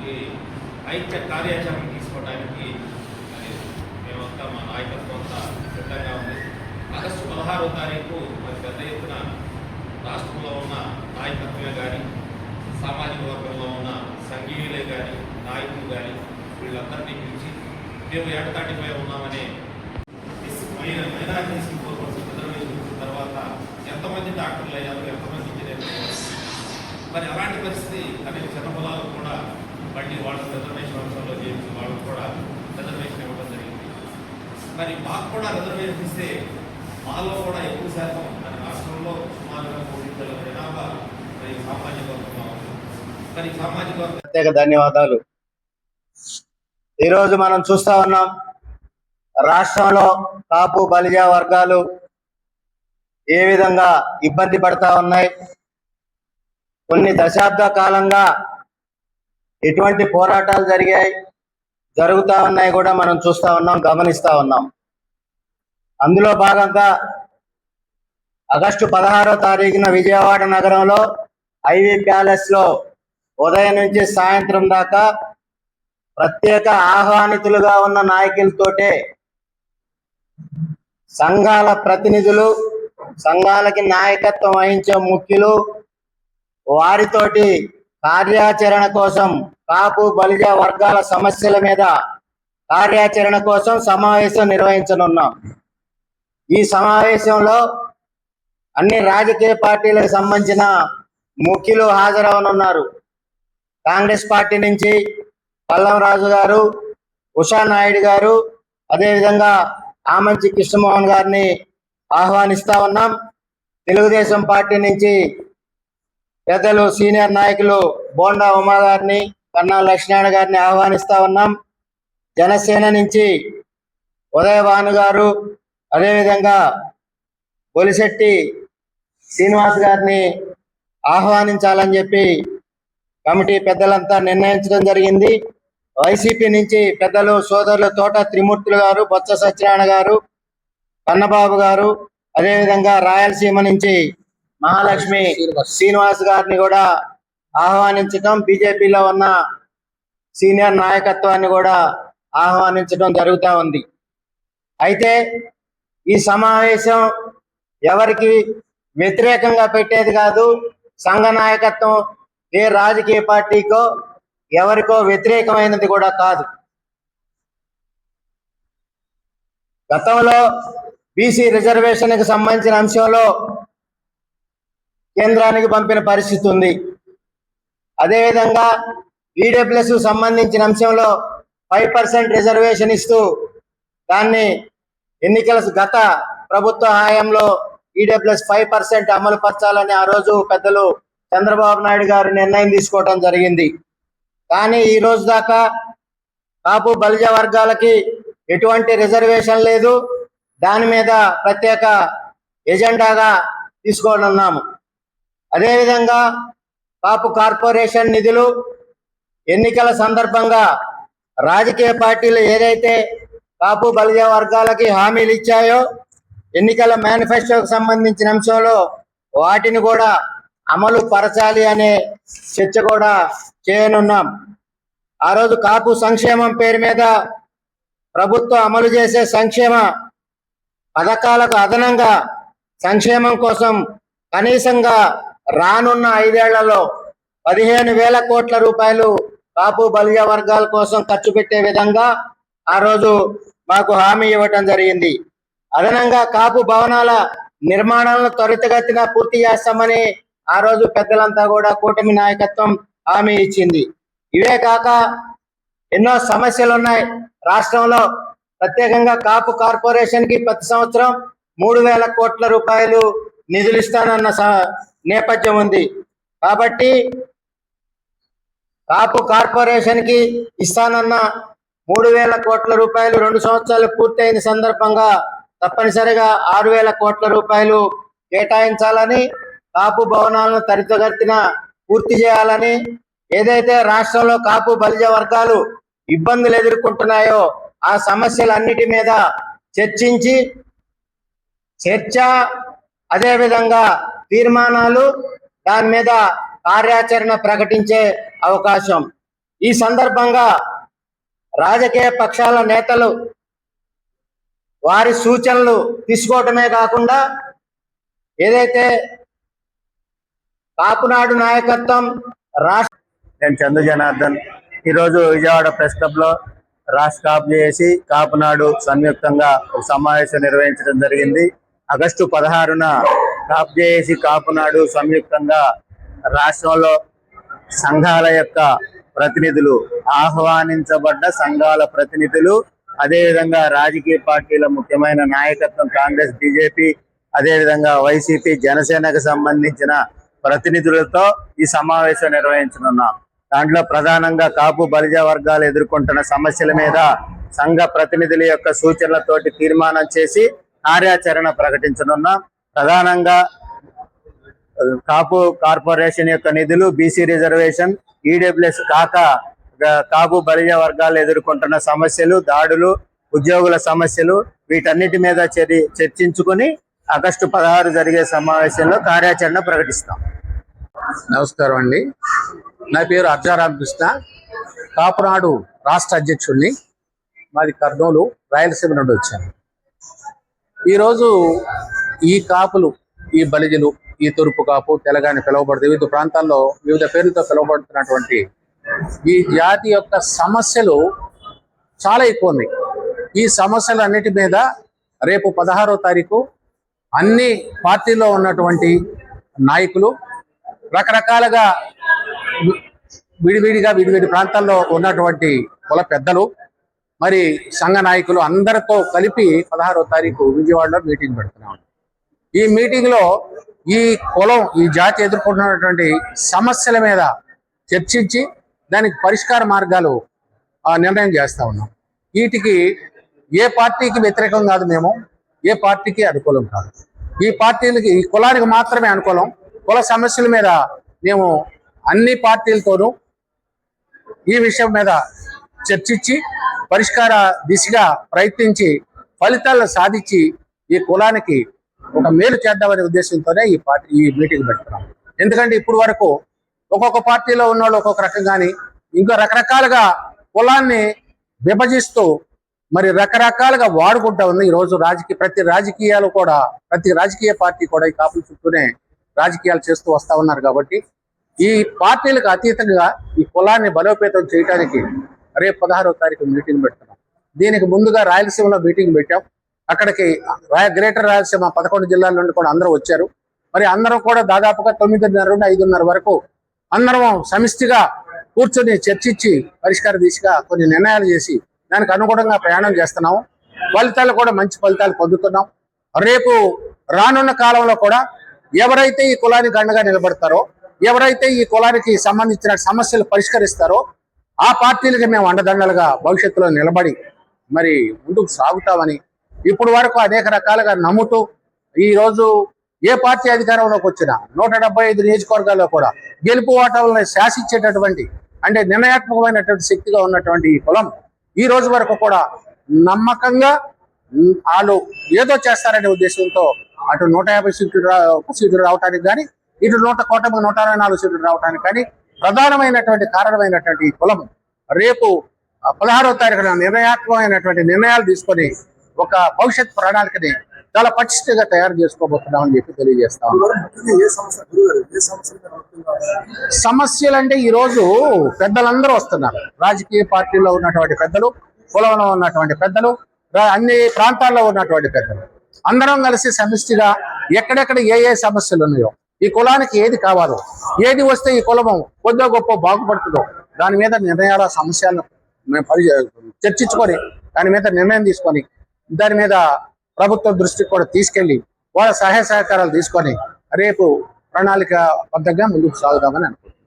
ఈ ఐక్య కార్యాచరణ తీసుకోవడానికి మేమంతా మా నాయకత్వం అంతా సిద్ధంగా ఉంది. ఆగస్టు 16వ తారీఖు మరి పెద్ద ఎత్తున రాష్ట్రంలో ఉన్న నాయకత్వమే కానీ, సామాజిక వర్గంలో ఉన్న సంఘీయులే కానీ, నాయకులు కానీ వీళ్ళందరినీ పిలిచి మేము ఏటతాటిపై ఉన్నామనే మైనారిటీ రిజర్వేషన్ తర్వాత ఎంతమంది డాక్టర్లు అయ్యారు, ఎంతమంది ఇంజనీర్లు అయ్యారు. మరి అలాంటి పరిస్థితి అనేక చిన్న పొలాలు కూడా మళ్ళీ వాళ్ళ రిజర్వేషన్ అంశంలో చేసి వాళ్ళకు కూడా రిజర్వేషన్ ఇవ్వడం జరిగింది. మరి మాకు కూడా రిజర్వేషన్ ఇస్తే మాలో కూడా ఎక్కువ శాతం మన రాష్ట్రంలో సుమారుగా 3 జనాభా మరి సామాజిక వర్గంలో ఉంది. మరి సామాజిక వర్గం ప్రత్యేక ధన్యవాదాలు. ఈరోజు మనం చూస్తా ఉన్నాం, రాష్ట్రంలో కాపు బలిజ వర్గాలు ఏ విధంగా ఇబ్బంది పడతా ఉన్నాయి. కొన్ని దశాబ్ద కాలంగా ఎటువంటి పోరాటాలు జరుగుతూ ఉన్నాయి కూడా మనం చూస్తూ ఉన్నాం, గమనిస్తూ ఉన్నాం. అందులో భాగంగా ఆగస్టు 16వ తారీఖున విజయవాడ నగరంలో ఐవీ ప్యాలెస్లో ఉదయం నుంచి సాయంత్రం దాకా ప్రత్యేక ఆహ్వానితులుగా ఉన్న నాయకులతోటే సంఘాల ప్రతినిధులు, సంఘాలకి నాయకత్వం వహించే ముఖ్యులు వారితోటి కార్యాచరణ కోసం, కాపు బలిజ వర్గాల సమస్యల మీద కార్యాచరణ కోసం సమావేశం నిర్వహించనున్నాం. ఈ సమావేశంలో అన్ని రాజకీయ పార్టీలకు సంబంధించిన ముఖ్యులు హాజరవనున్నారు. కాంగ్రెస్ పార్టీ నుంచి పల్లం రాజు గారు, ఉషా నాయుడు గారు, అదేవిధంగా ఆమంచి కృష్ణమోహన్ గారిని ఆహ్వానిస్తా ఉన్నాం. తెలుగుదేశం పార్టీ నుంచి పెద్దలు సీనియర్ నాయకులు బోండా ఉమా గారిని, కన్నా లక్ష్మీనారాయణ గారిని ఆహ్వానిస్తా ఉన్నాం. జనసేన నుంచి ఉదయభాను గారు, అదేవిధంగా బొలిశెట్టి శ్రీనివాస్ గారిని ఆహ్వానించాలని చెప్పి కమిటీ పెద్దలంతా నిర్ణయించడం జరిగింది. వైసీపీ నుంచి పెద్దలు సోదరులు తోట త్రిమూర్తులు గారు, బొత్స సత్యనారాయణ గారు, కన్నబాబు గారు, అదేవిధంగా రాయలసీమ నుంచి మహాలక్ష్మి శ్రీనివాస్ గారిని కూడా ఆహ్వానించడం, బీజేపీలో ఉన్న సీనియర్ నాయకత్వాన్ని కూడా ఆహ్వానించడం జరుగుతూ ఉంది. అయితే ఈ సమావేశం ఎవరికి వ్యతిరేకంగా పెట్టేది కాదు. సంఘ నాయకత్వం ఏ రాజకీయ పార్టీకో ఎవరికో వ్యతిరేకమైనది కూడా కాదు. గతంలో బీసీ రిజర్వేషన్కి సంబంధించిన అంశంలో కేంద్రానికి పంపిన పరిస్థితి ఉంది. అదేవిధంగా ఈడబ్ల్యూఎస్ సంబంధించిన అంశంలో 5% రిజర్వేషన్ ఇస్తూ దాన్ని ఎన్నికల గత ప్రభుత్వ హయాంలో ఈడబ్ల్యూఎస్ 5% అమలు పరచాలని ఆ రోజు పెద్దలు చంద్రబాబు నాయుడు గారు నిర్ణయం తీసుకోవడం జరిగింది. కానీ ఈ రోజు దాకా కాపు బలిజ వర్గాలకి ఎటువంటి రిజర్వేషన్ లేదు. దాని మీద ప్రత్యేక ఎజెండాగా తీసుకోనున్నాము. అదేవిధంగా కాపు కార్పొరేషన్ నిధులు ఎన్నికల సందర్భంగా రాజకీయ పార్టీలు ఏదైతే కాపు బలిజ వర్గాలకి హామీలు ఇచ్చాయో ఎన్నికల మేనిఫెస్టోకి సంబంధించిన అంశంలో వాటిని కూడా అమలు పరచాలి అనే చర్చ కూడా చేయనున్నాం. ఆ రోజు కాపు సంక్షేమం పేరు మీద ప్రభుత్వం అమలు చేసే సంక్షేమ పథకాలకు అదనంగా సంక్షేమం కోసం కనీసంగా రానున్న 5 ఏళ్లలో 15,000 కోట్ల రూపాయలు కాపు బలిజ వర్గాల కోసం ఖర్చు పెట్టే విధంగా ఆ రోజు మాకు హామీ ఇవ్వటం జరిగింది. అదనంగా కాపు భవనాల నిర్మాణాలను త్వరితగతిన పూర్తి చేస్తామని ఆ రోజు పెద్దలంతా కూడా కూటమి నాయకత్వం హామీ ఇచ్చింది. ఇవే కాక ఎన్నో సమస్యలు ఉన్నాయి రాష్ట్రంలో. ప్రత్యేకంగా కాపు కార్పొరేషన్ కి ప్రతి సంవత్సరం 3,000 కోట్ల రూపాయలు నిధులు ఇస్తానన్న నేపథ్యం ఉంది. కాబట్టి కాపు కార్పొరేషన్ కి ఇస్తానన్న 3,000 కోట్ల రూపాయలు 2 సంవత్సరాలు పూర్తయిన సందర్భంగా తప్పనిసరిగా 6,000 కోట్ల రూపాయలు కేటాయించాలని, కాపు భవనాలను త్వరితగతిన పూర్తి చేయాలని, ఏదైతే రాష్ట్రంలో కాపు బలిజ వర్గాలు ఇబ్బందులు ఎదుర్కొంటున్నాయో ఆ సమస్యలన్నిటి మీద చర్చ అదేవిధంగా తీర్మానాలు, దాని మీద కార్యాచరణ ప్రకటించే అవకాశం. ఈ సందర్భంగా రాజకీయ పక్షాల నేతలు వారి సూచనలు తీసుకోవటమే కాకుండా ఏదైతే కాపునాడు నాయకత్వం రాష్ట్ర నేను చందు జనార్దన్ ఈరోజు విజయవాడ ప్రెస్ క్లబ్ లో రాష్ట్ర కాపు చేసి కాపునాడు సంయుక్తంగా ఒక సమావేశం నిర్వహించడం జరిగింది. ఆగస్టు 16న కాపు చేసి కాపునాడు సంయుక్తంగా రాష్ట్రంలో సంఘాల యొక్క ప్రతినిధులు, ఆహ్వానించబడ్డ సంఘాల ప్రతినిధులు, అదేవిధంగా రాజకీయ పార్టీల ముఖ్యమైన నాయకత్వం కాంగ్రెస్, బీజేపీ, అదేవిధంగా వైసీపీ, జనసేనకు సంబంధించిన ప్రతినిధులతో ఈ సమావేశం నిర్వహించనున్నాం. దాంట్లో ప్రధానంగా కాపు బలిజ వర్గాలు ఎదుర్కొంటున్న సమస్యల మీద సంఘ ప్రతినిధుల యొక్క సూచనలతోటి తీర్మానం చేసి కార్యాచరణ ప్రకటించనున్నాం. ప్రధానంగా కాపు కార్పొరేషన్ యొక్క నిధులు, బీసీ రిజర్వేషన్, ఈడబ్ల్యూఎస్ కాపు బలిజ వర్గాలు ఎదుర్కొంటున్న సమస్యలు, దాడులు, ఉద్యోగుల సమస్యలు, వీటన్నిటి మీద చర్చించుకుని ఆగస్టు 16 జరిగే సమావేశంలో కార్యాచరణ ప్రకటిస్తాం. నమస్కారం అండి. నా పేరు అర్జారామకృష్ణ, కాపునాడు రాష్ట్ర అధ్యక్షుడిని. మాది కర్నూలు, రాయలసీమ నుండి వచ్చాను. ఈరోజు ఈ కాపులు, ఈ బలిజలు, ఈ తూర్పు కాపు, తెలంగాణ పిలువబడుతుంది, వివిధ ప్రాంతాల్లో వివిధ పేర్లతో పిలువబడుతున్నటువంటి ఈ జాతి యొక్క సమస్యలు చాలా ఎక్కువ ఉన్నాయి. ఈ సమస్యలు అన్నిటి మీద రేపు 16వ తారీఖు అన్ని పార్టీల్లో ఉన్నటువంటి నాయకులు, రకరకాలుగా విడివిడి ప్రాంతాల్లో ఉన్నటువంటి కుల పెద్దలు, మరి సంఘ నాయకులు అందరితో కలిపి 16వ తారీఖు విజయవాడలో మీటింగ్ పెడుతున్నాం. ఈ మీటింగ్ లో ఈ కులం, ఈ జాతి ఎదుర్కొంటున్నటువంటి సమస్యల మీద చర్చించి దానికి పరిష్కార మార్గాలు నిర్ణయం చేస్తా ఉన్నాం. వీటికి ఏ పార్టీకి వ్యతిరేకం కాదు, మేము ఏ పార్టీకి అనుకూలం కాదు. ఈ పార్టీలకి, ఈ కులానికి మాత్రమే అనుకూలం. కుల సమస్యల మీద మేము అన్ని పార్టీలతోనూ ఈ విషయం మీద చర్చించి పరిష్కార దిశగా ప్రయత్నించి ఫలితాలను సాధించి ఈ కులానికి ఒక మేలు చేద్దామనే ఉద్దేశంతోనే ఈ మీటింగ్ పెడుతున్నాం. ఎందుకంటే ఇప్పుడు వరకు ఒక్కొక్క పార్టీలో ఉన్న వాళ్ళు ఒక్కొక్క రకంగాని, ఇంకా రకరకాలుగా కులాన్ని విభజిస్తూ మరి రకరకాలుగా వాడుకుంటా ఉంది. ఈరోజు ప్రతి రాజకీయ పార్టీ కూడా ఈ కాపుల చుట్టూనే రాజకీయాలు చేస్తూ వస్తా ఉన్నారు. కాబట్టి ఈ పార్టీలకు అతీతంగా ఈ కులాన్ని బలోపేతం చేయడానికి రేపు 16వ తారీఖు మీటింగ్ పెడుతున్నాం. దీనికి ముందుగా రాయలసీమలో మీటింగ్ పెట్టాం. అక్కడికి గ్రేటర్ రాయలసీమ 11 జిల్లాల నుండి కూడా అందరూ వచ్చారు. మరి అందరం కూడా దాదాపుగా 9:30 నుండి 5:30 వరకు అందరం సమిష్టిగా కూర్చొని చర్చించి పరిష్కార దిశగా కొన్ని నిర్ణయాలు చేసి దానికి అనుగుణంగా ప్రయాణం చేస్తున్నాము. ఫలితాలు కూడా మంచి ఫలితాలు పొందుతున్నాం. రేపు రానున్న కాలంలో కూడా ఎవరైతే ఈ కులానికి అండగా నిలబడతారో, ఎవరైతే ఈ కులానికి సంబంధించిన సమస్యలు పరిష్కరిస్తారో ఆ పార్టీలకి మేము అండదండలుగా భవిష్యత్తులో నిలబడి మరి ముందుకు సాగుతామని ఇప్పుడు వరకు అనేక రకాలుగా నమ్ముతూ ఈ రోజు ఏ పార్టీ అధికారంలోకి వచ్చినా 175 నియోజకవర్గాల్లో కూడా గెలుపు ఓటములను శాసించేటటువంటి, అంటే నిర్ణయాత్మకమైనటువంటి శక్తిగా ఉన్నటువంటి ఈ కులం ఈ రోజు వరకు కూడా నమ్మకంగా వాళ్ళు ఏదో చేస్తారనే ఉద్దేశంతో అటు 150 సీట్లు రావడానికి కానీ, ఇటు 124 సీట్లు రావడానికి కానీ ప్రధానమైనటువంటి కారణమైనటువంటి ఈ కులం రేపు 16వ తారీఖున నిర్ణయాత్మకమైనటువంటి నిర్ణయాలు తీసుకొని ఒక భవిష్యత్ ప్రణాళికని చాలా పటిష్టంగా తయారు చేసుకోబోతున్నామని చెప్పి తెలియజేస్తా ఉన్నాం. సమస్యలు అంటే ఈరోజు పెద్దలందరూ వస్తున్నారు. రాజకీయ పార్టీలో ఉన్నటువంటి పెద్దలు, కులంలో ఉన్నటువంటి పెద్దలు, అన్ని ప్రాంతాల్లో ఉన్నటువంటి పెద్దలు అందరం కలిసి సమిష్టిగా ఎక్కడెక్కడ ఏ సమస్యలు ఉన్నాయో, ఈ కులానికి ఏది కావాలో, ఏది వస్తే ఈ కులము కొద్దిగా గొప్ప బాగుపడుతుందో దాని మీద నిర్ణయాల సమస్యలను చర్చించుకొని దాని మీద నిర్ణయం తీసుకొని దాని మీద ప్రభుత్వం దృష్టికి కూడా తీసుకెళ్లి వాళ్ళ సహాయ సహకారాలు తీసుకొని రేపు ప్రణాళిక బద్ధంగా ముందుకు సాగుదామని అనుకుంటున్నాను.